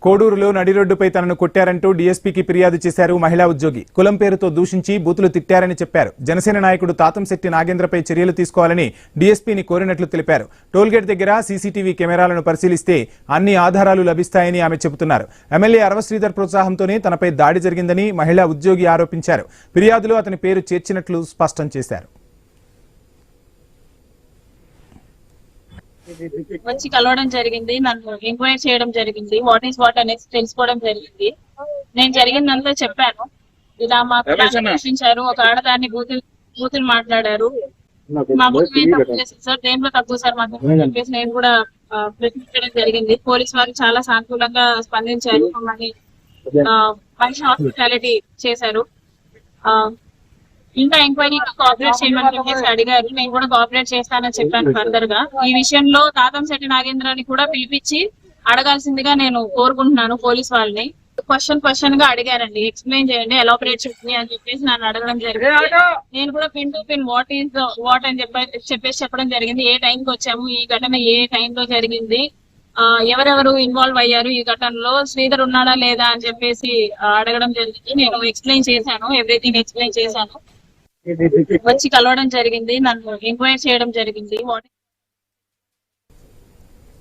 కోడూరులో నడి రోడ్డుపై తనను కొట్టారంటూ డీఎస్పీకి ఫిర్యాదు చేశారు మహిళా ఉద్యోగి. కులం పేరుతో దూషించి బూతులు తిట్టారని చెప్పారు. జనసేన నాయకుడు తాతంశెట్టి నాగేంద్రపై చర్యలు తీసుకోవాలని డీఎస్పీని కోరినట్లు తెలిపారు. టోల్గేట్ దగ్గర సీసీటీవీ కెమెరాలను పరిశీలిస్తే అన్ని ఆధారాలు లభిస్తాయని ఆమె చెబుతున్నారు. ఎమ్మెల్యే అరవ శ్రీధర్ ప్రోత్సాహంతోనే తనపై దాడి జరిగిందని మహిళా ఉద్యోగి ఆరోపించారు. ఫిర్యాదులో అతని పేరు చేర్చినట్లు స్పష్టం చేశారు. వచ్చి కలవడం జరిగింది, నన్ను ఎంక్వైరీ చేయడం జరిగింది, వాట్ ఈస్ వాట్ అనేది తెలుసుకోవడం జరిగింది. నేను జరిగిందంతా చెప్పాను. ఇలా మాకు ప్రశ్నించారు, ఒక ఆడదాన్ని బూతులు మాట్లాడారు. మా బుద్ధి తప్పు చేసింది సార్, దేంట్లో తక్కువ సార్ మాకు చెప్పేసి నేను కూడా ప్రశ్నించడం జరిగింది. పోలీసు వారు చాలా సానుకూలంగా స్పందించారు, మమ్మల్ని మంచి హాస్పిటాలిటీ చేశారు. ఇంకా ఎంక్వైరీకి కోఆపరేట్ చేయమని చెప్పేసి అడిగారు. నేను కూడా కోఆపరేట్ చేస్తానని చెప్పాను. ఫర్దర్ గా ఈ విషయంలో తాతంశెట్టి నాగేంద్రాన్ని కూడా పిలిపించి అడగాల్సిందిగా నేను కోరుకుంటున్నాను. పోలీస్ వాళ్ళని క్వశ్చన్ గా అడిగారండి, ఎక్స్ప్లెయిన్ చేయండి, ఎలాబరేట్ చేయండి అని చెప్పేసి నన్ను అడగడం జరిగింది. నేను కూడా pin to pin what is what అని చెప్పేసి చెప్పడం జరిగింది. ఏ టైంకి వచ్చాము, ఈ ఘటన ఏ టైంలో జరిగింది, ఎవరెవరు ఇన్వాల్వ్ అయ్యారు ఈ ఘటనలో, శ్రీధర్ ఉన్నాడా లేదా అని చెప్పేసి అడగడం జరిగింది. నేను ఎక్స్ప్లెయిన్ చేశాను, ఎవ్రీథింగ్ ఎక్స్ప్లెయిన్ చేశాను. వచ్చి కలవడం జరిగింది, నన్ను ఎంక్వైరీ చేయడం జరిగింది.